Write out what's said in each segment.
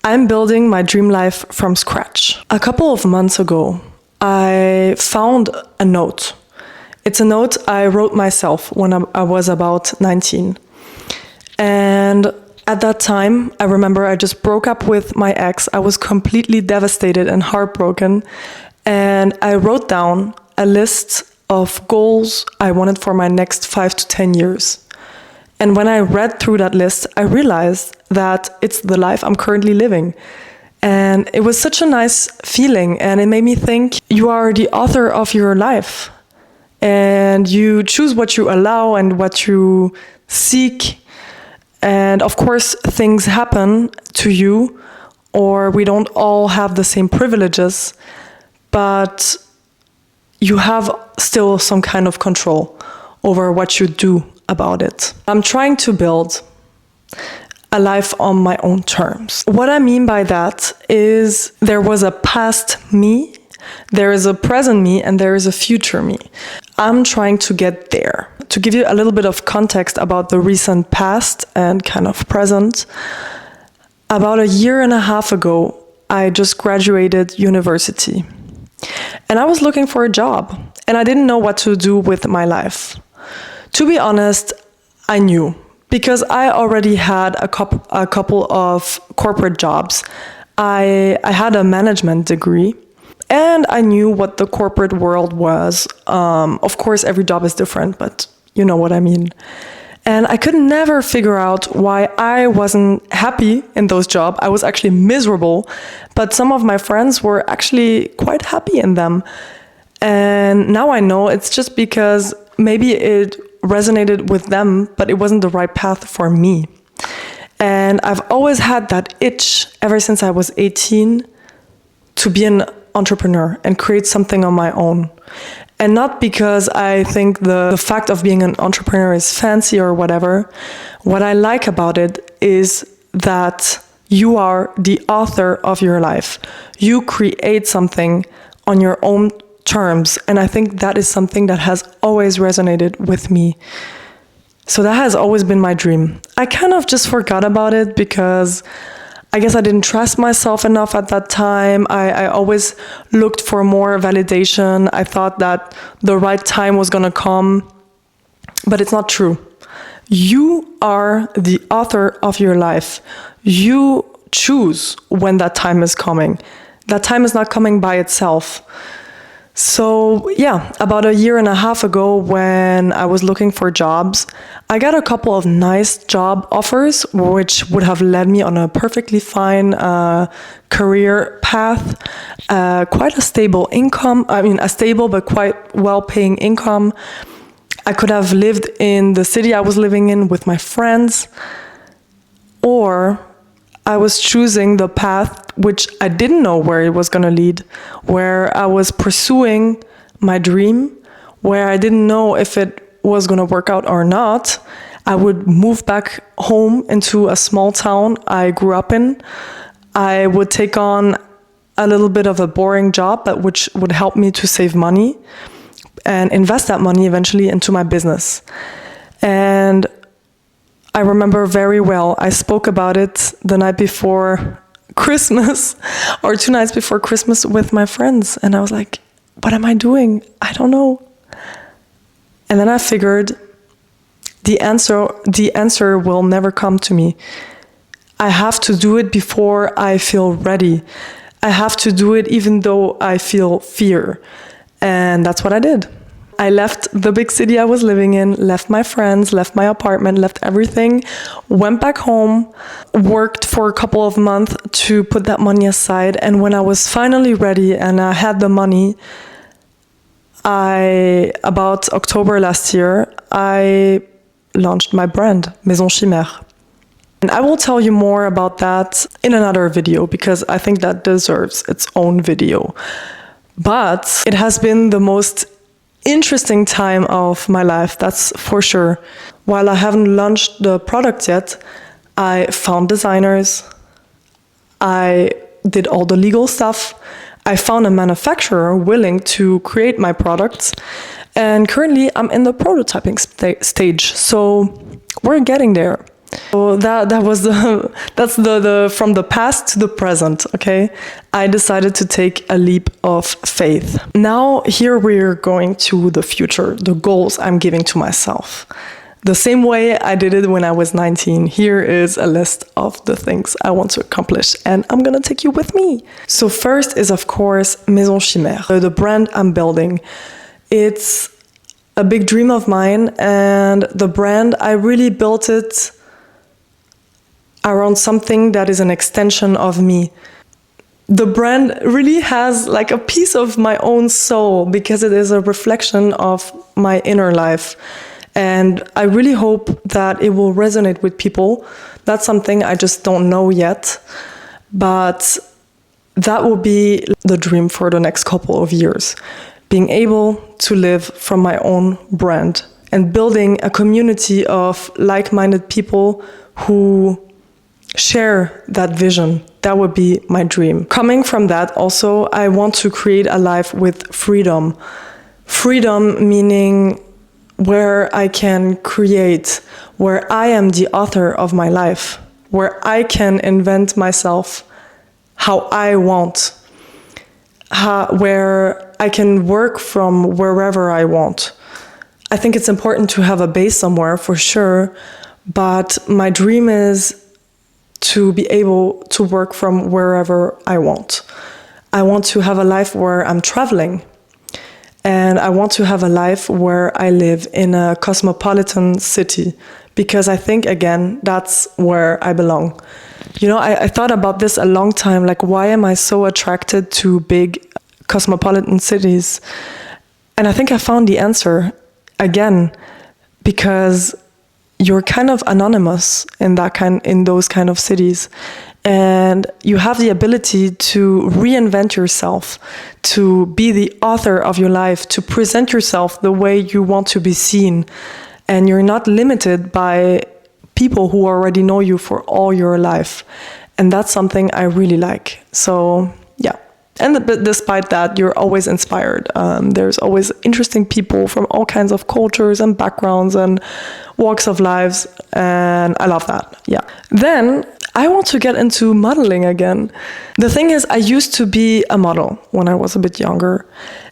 I'm building my dream life from scratch. A couple of months ago, I found a note. It's a note I wrote myself when I was about 19. And at that time, I remember I just broke up with my ex. I was completely devastated and heartbroken. And I wrote down a list of goals I wanted for my next 5 to 10 years. And when I read through that list, I realized that it's the life I'm currently living. And it was such a nice feeling, and it made me think, you are the author of your life. And you choose what you allow and what you seek. And of course, things happen to you, or we don't all have the same privileges, but you have still some kind of control over what you do about it. I'm trying to build a life on my own terms. What I mean by that is there was a past me, there is a present me, and there is a future me. I'm trying to get there. To give you a little bit of context about the recent past and kind of present, about a year and a half ago, I just graduated university. And I was looking for a job, and I didn't know what to do with my life. To be honest, I knew, because I already had a couple of corporate jobs. I had a management degree, and I knew what the corporate world was. Of course, every job is different, but you know what I mean. And I could never figure out why I wasn't happy in those jobs. I was actually miserable, but some of my friends were actually quite happy in them. And now I know it's just because maybe it resonated with them, but it wasn't the right path for me. And I've always had that itch ever since I was 18 to be an entrepreneur and create something on my own. And not because I think the fact of being an entrepreneur is fancy or whatever. What I like about it is that you are the author of your life. You create something on your own terms. And I think that is something that has always resonated with me. So that has always been my dream. I kind of just forgot about it because I guess I didn't trust myself enough at that time. I always looked for more validation. I thought that the right time was gonna come, but it's not true. You are the author of your life. You choose when that time is coming. That time is not coming by itself. So yeah, about a year and a half ago when I was looking for jobs, I got a couple of nice job offers, which would have led me on a perfectly fine career path, quite a stable income. I mean, a stable but quite well-paying income. I could have lived in the city I was living in with my friends, or I was choosing the path which I didn't know where it was going to lead, where I was pursuing my dream, where I didn't know if it was going to work out or not. I would move back home into a small town I grew up in. I would take on a little bit of a boring job, but which would help me to save money and invest that money eventually into my business. And I remember very well, I spoke about it the night before Christmas or 2 nights before Christmas with my friends. And I was like, what am I doing? I don't know. And then I figured the answer will never come to me. I have to do it before I feel ready. I have to do it even though I feel fear. And that's what I did. I left the big city I was living in, left my friends, left my apartment, left everything, went back home, worked for a couple of months to put that money aside. And when I was finally ready and I had the money, about October last year, I launched my brand, Maison Chimère. And I will tell you more about that in another video because I think that deserves its own video. But it has been the most interesting time of my life, that's for sure. While I haven't launched the product yet, I found designers, I did all the legal stuff, I found a manufacturer willing to create my products, and currently I'm in the prototyping stage, so we're getting there. So that was that's the from the past to the present, okay? I decided to take a leap of faith. Now here we're going to the future, the goals I'm giving to myself. The same way I did it when I was 19, here is a list of the things I want to accomplish, and I'm gonna take you with me. So first is, of course, Maison Chimère, the brand I'm building. It's a big dream of mine, and the brand, I really built it around something that is an extension of me. The brand really has like a piece of my own soul because it is a reflection of my inner life. And I really hope that it will resonate with people. That's something I just don't know yet. But that will be the dream for the next couple of years. Being able to live from my own brand and building a community of like-minded people who share that vision. That would be my dream. Coming from that also, I want to create a life with freedom. Freedom meaning where I can create, where I am the author of my life, where I can invent myself how I want, where I can work from wherever I want. I think it's important to have a base somewhere for sure, but my dream is to be able to work from wherever I want. I want to have a life where I'm traveling. And I want to have a life where I live in a cosmopolitan city, because I think, again, that's where I belong. You know, I thought about this a long time, like, why am I so attracted to big cosmopolitan cities? And I think I found the answer, again, because you're kind of anonymous in those kind of cities. And you have the ability to reinvent yourself, to be the author of your life, to present yourself the way you want to be seen. And you're not limited by people who already know you for all your life. And that's something I really like. So, yeah. And despite that, you're always inspired. There's always interesting people from all kinds of cultures and backgrounds and walks of lives. And I love that. Yeah. Then I want to get into modeling again. The thing is, I used to be a model when I was a bit younger.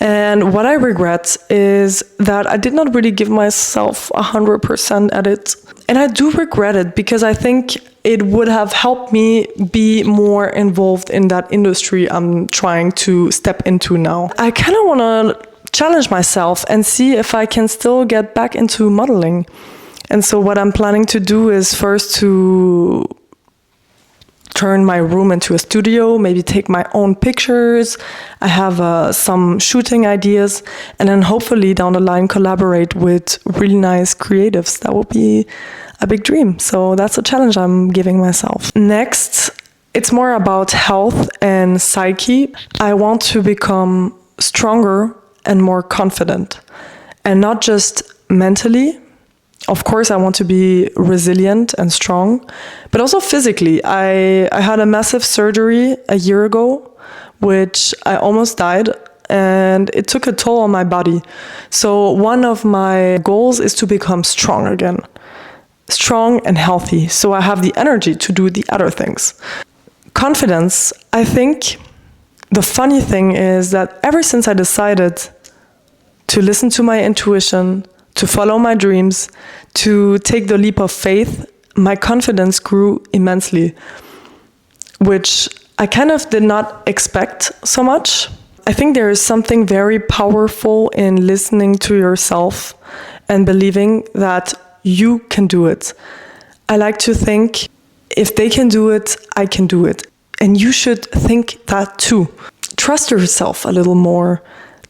And what I regret is that I did not really give myself 100% at it. And I do regret it because I think it would have helped me be more involved in that industry I'm trying to step into now. I kind of want to challenge myself and see if I can still get back into modeling. And so what I'm planning to do is first to turn my room into a studio, maybe take my own pictures. I have some shooting ideas, and then hopefully down the line collaborate with really nice creatives. That would be a big dream. So that's a challenge I'm giving myself. Next, it's more about health and psyche. I want to become stronger and more confident, and not just mentally. Of course, I want to be resilient and strong, but also physically. I had a massive surgery a year ago, which I almost died, and it took a toll on my body. So one of my goals is to become strong again, strong and healthy, so I have the energy to do the other things. Confidence, I think the funny thing is that ever since I decided to listen to my intuition, to follow my dreams, to take the leap of faith, my confidence grew immensely, which I kind of did not expect so much. I think there is something very powerful in listening to yourself and believing that you can do it. I like to think, if they can do it, I can do it. And you should think that too. Trust yourself a little more.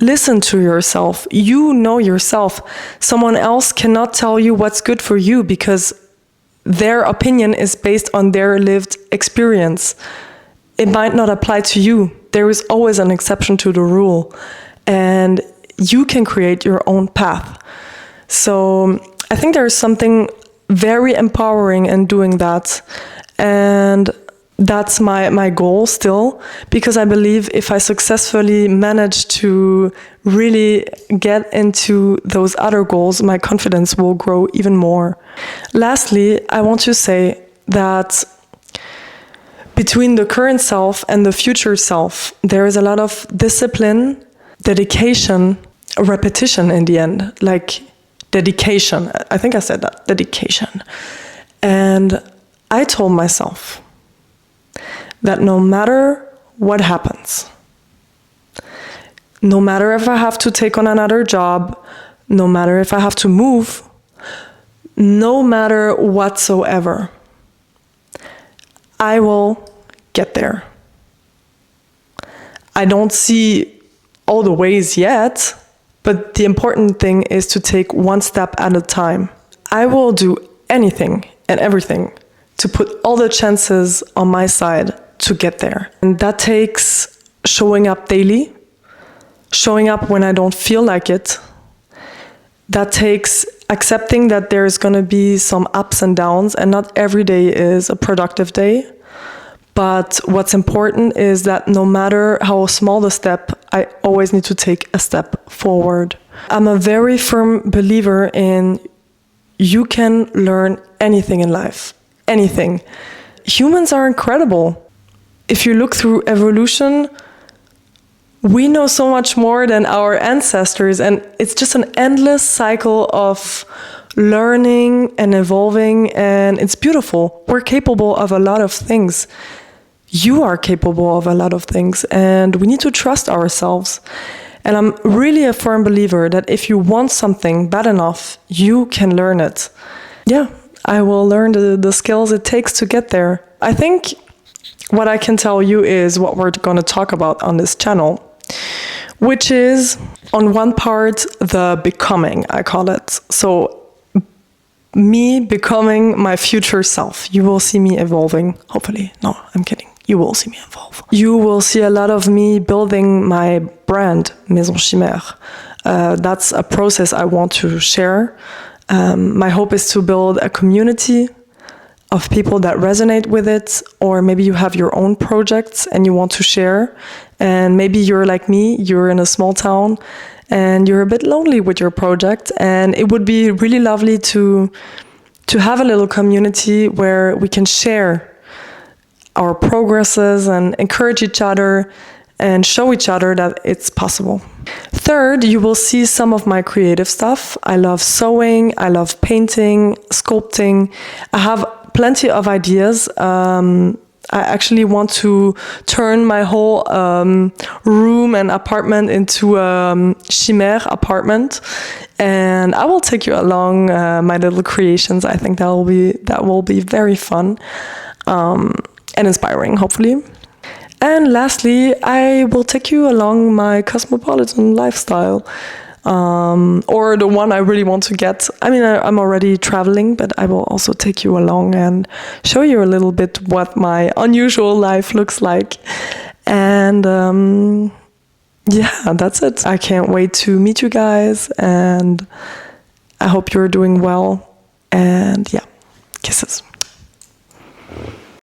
Listen to yourself. You know yourself. Someone else cannot tell you what's good for you because their opinion is based on their lived experience. It might not apply to you. There is always an exception to the rule. And you can create your own path. So I think there is something very empowering in doing that. And That's my goal still, because I believe if I successfully manage to really get into those other goals, my confidence will grow even more. Lastly, I want to say that between the current self and the future self, there is a lot of discipline, dedication, repetition in the end, like dedication. I think I said that, dedication. And I told myself that no matter what happens, no matter if I have to take on another job, no matter if I have to move, no matter whatsoever, I will get there. I don't see all the ways yet, but the important thing is to take one step at a time. I will do anything and everything to put all the chances on my side to get there. And that takes showing up daily, showing up when I don't feel like it. That takes accepting that there's going to be some ups and downs, and not every day is a productive day. But what's important is that no matter how small the step, I always need to take a step forward. I'm a very firm believer in you can learn anything in life, anything. Humans are incredible. If you look through evolution, we know so much more than our ancestors, and it's just an endless cycle of learning and evolving, and it's beautiful. We're capable of a lot of things. You are capable of a lot of things, and we need to trust ourselves. And I'm really a firm believer that if you want something bad enough, you can learn it. Yeah, I will learn the skills it takes to get there. I think what I can tell you is what we're going to talk about on this channel, which is, on one part, the becoming, I call it. So me becoming my future self. You will see me evolving, hopefully. No, I'm kidding. You will see me evolve. You will see a lot of me building my brand, Maison Chimère. That's a process I want to share. My hope is to build a community of people that resonate with it, or maybe you have your own projects and you want to share, and maybe you're like me, you're in a small town and you're a bit lonely with your project, and it would be really lovely to have a little community where we can share our progresses and encourage each other and show each other that it's possible. Third, you will see some of my creative stuff. I love sewing, I love painting, sculpting. I have plenty of ideas. I actually want to turn my whole room and apartment into a chimère apartment, and I will take you along my little creations. I think that will be very fun and inspiring, hopefully. And lastly, I will take you along my cosmopolitan lifestyle, or the one I really want to get. I mean, I'm already traveling, but I will also take you along and show you a little bit what my unusual life looks like. And yeah, that's it. I can't wait to meet you guys, and I hope you're doing well. And yeah, kisses.